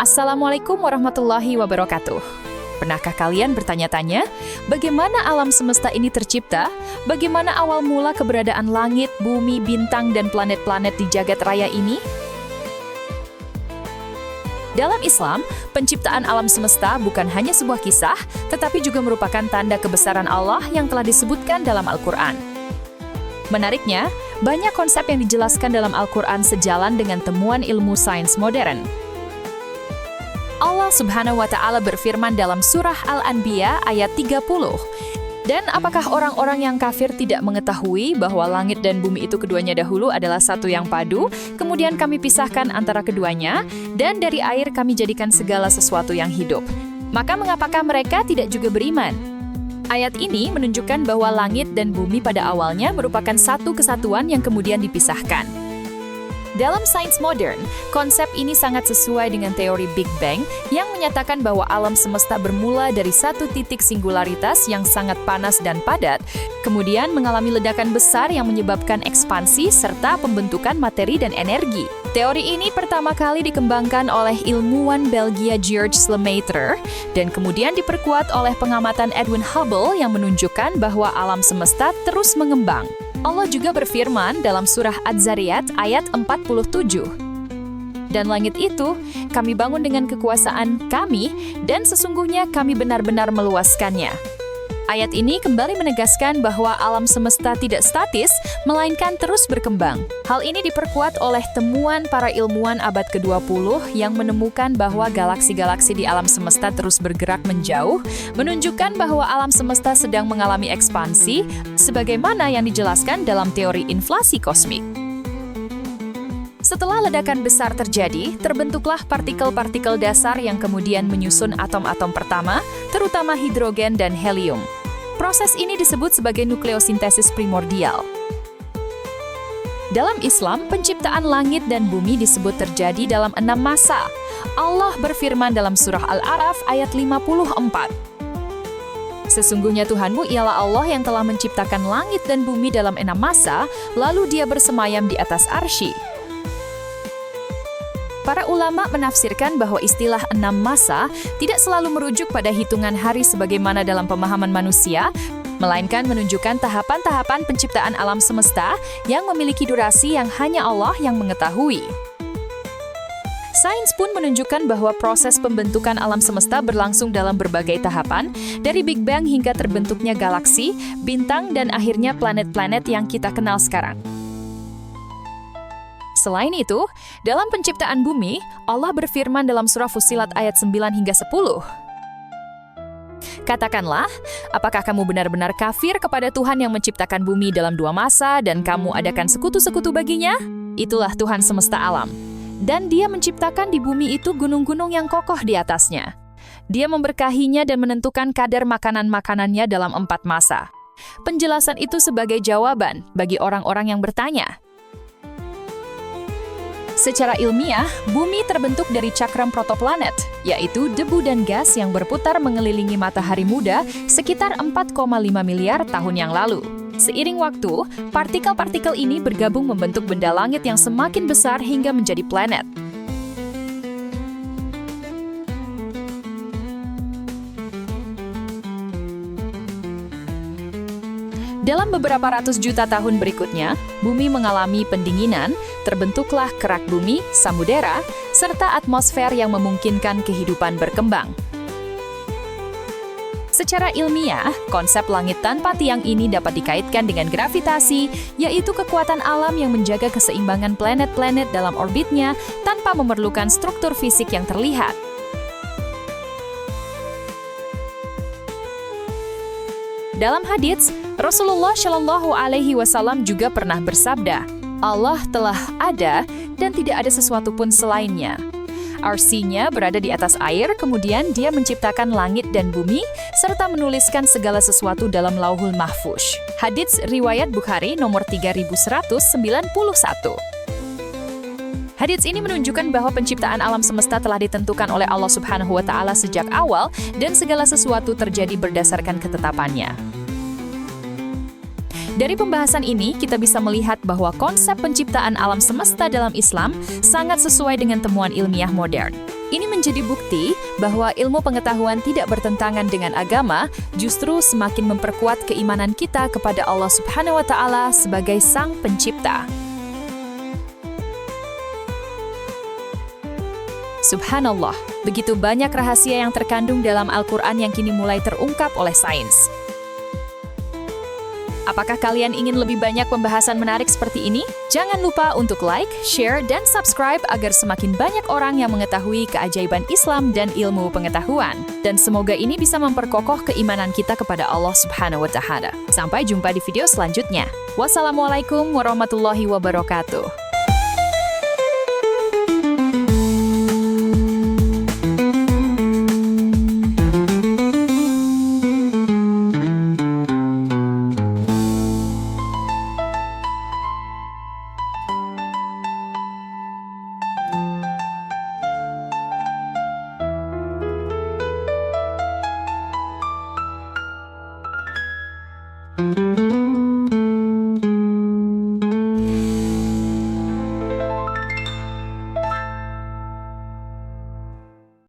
Assalamualaikum warahmatullahi wabarakatuh. Pernahkah kalian bertanya-tanya, bagaimana alam semesta ini tercipta? Bagaimana awal mula keberadaan langit, bumi, bintang, dan planet-planet di jagat raya ini? Dalam Islam, penciptaan alam semesta bukan hanya sebuah kisah, tetapi juga merupakan tanda kebesaran Allah yang telah disebutkan dalam Al-Quran. Menariknya, banyak konsep yang dijelaskan dalam Al-Quran sejalan dengan temuan ilmu sains modern. Allah Subhanahu wa Ta'ala berfirman dalam surah Al-Anbiya ayat 30. Dan apakah orang-orang yang kafir tidak mengetahui bahwa langit dan bumi itu keduanya dahulu adalah satu yang padu, kemudian kami pisahkan antara keduanya, dan dari air kami jadikan segala sesuatu yang hidup. Maka mengapakah mereka tidak juga beriman? Ayat ini menunjukkan bahwa langit dan bumi pada awalnya merupakan satu kesatuan yang kemudian dipisahkan. Dalam sains modern, konsep ini sangat sesuai dengan teori Big Bang yang menyatakan bahwa alam semesta bermula dari satu titik singularitas yang sangat panas dan padat, kemudian mengalami ledakan besar yang menyebabkan ekspansi serta pembentukan materi dan energi. Teori ini pertama kali dikembangkan oleh ilmuwan Belgia Georges Lemaitre dan kemudian diperkuat oleh pengamatan Edwin Hubble yang menunjukkan bahwa alam semesta terus mengembang. Allah juga berfirman dalam surah Az-Zariyat ayat 47. Dan langit itu kami bangun dengan kekuasaan kami dan sesungguhnya kami benar-benar meluaskannya. Ayat ini kembali menegaskan bahwa alam semesta tidak statis, melainkan terus berkembang. Hal ini diperkuat oleh temuan para ilmuwan abad ke-20 yang menemukan bahwa galaksi-galaksi di alam semesta terus bergerak menjauh, menunjukkan bahwa alam semesta sedang mengalami ekspansi, sebagaimana yang dijelaskan dalam teori inflasi kosmik. Setelah ledakan besar terjadi, terbentuklah partikel-partikel dasar yang kemudian menyusun atom-atom pertama, terutama hidrogen dan helium. Proses ini disebut sebagai nukleosintesis primordial. Dalam Islam, penciptaan langit dan bumi disebut terjadi dalam 6 masa. Allah berfirman dalam surah Al-A'raf ayat 54. Sesungguhnya Tuhanmu ialah Allah yang telah menciptakan langit dan bumi dalam 6 masa, lalu Dia bersemayam di atas arsy. Para ulama menafsirkan bahwa istilah 6 masa tidak selalu merujuk pada hitungan hari sebagaimana dalam pemahaman manusia, melainkan menunjukkan tahapan-tahapan penciptaan alam semesta yang memiliki durasi yang hanya Allah yang mengetahui. Sains pun menunjukkan bahwa proses pembentukan alam semesta berlangsung dalam berbagai tahapan, dari Big Bang hingga terbentuknya galaksi, bintang, dan akhirnya planet-planet yang kita kenal sekarang. Selain itu, dalam penciptaan bumi, Allah berfirman dalam surah Fussilat ayat 9 hingga 10. Katakanlah, apakah kamu benar-benar kafir kepada Tuhan yang menciptakan bumi dalam 2 masa dan kamu adakan sekutu-sekutu baginya? Itulah Tuhan semesta alam. Dan Dia menciptakan di bumi itu gunung-gunung yang kokoh di atasnya. Dia memberkahinya dan menentukan kadar makanan-makanannya dalam 4 masa. Penjelasan itu sebagai jawaban bagi orang-orang yang bertanya. Secara ilmiah, bumi terbentuk dari cakram protoplanet, yaitu debu dan gas yang berputar mengelilingi matahari muda sekitar 4,5 miliar tahun yang lalu. Seiring waktu, partikel-partikel ini bergabung membentuk benda langit yang semakin besar hingga menjadi planet. Dalam beberapa ratus juta tahun berikutnya, bumi mengalami pendinginan, terbentuklah kerak bumi, samudera, serta atmosfer yang memungkinkan kehidupan berkembang. Secara ilmiah, konsep langit tanpa tiang ini dapat dikaitkan dengan gravitasi, yaitu kekuatan alam yang menjaga keseimbangan planet-planet dalam orbitnya tanpa memerlukan struktur fisik yang terlihat. Dalam hadits, Rasulullah Shallallahu Alaihi Wasallam juga pernah bersabda, Allah telah ada dan tidak ada sesuatu pun selainnya. Arsinya berada di atas air, kemudian Dia menciptakan langit dan bumi, serta menuliskan segala sesuatu dalam Lauhul Mahfuz. Hadits riwayat Bukhari nomor 3191. Hadits ini menunjukkan bahwa penciptaan alam semesta telah ditentukan oleh Allah Subhanahu wa Ta'ala sejak awal dan segala sesuatu terjadi berdasarkan ketetapannya. Dari pembahasan ini, kita bisa melihat bahwa konsep penciptaan alam semesta dalam Islam sangat sesuai dengan temuan ilmiah modern. Ini menjadi bukti bahwa ilmu pengetahuan tidak bertentangan dengan agama, justru semakin memperkuat keimanan kita kepada Allah Subhanahu wa Ta'ala sebagai Sang Pencipta. Subhanallah, begitu banyak rahasia yang terkandung dalam Al-Quran yang kini mulai terungkap oleh sains. Apakah kalian ingin lebih banyak pembahasan menarik seperti ini? Jangan lupa untuk like, share, dan subscribe agar semakin banyak orang yang mengetahui keajaiban Islam dan ilmu pengetahuan. Dan semoga ini bisa memperkokoh keimanan kita kepada Allah Subhanahu wa Ta'ala. Sampai jumpa di video selanjutnya. Wassalamualaikum warahmatullahi wabarakatuh. Thank you.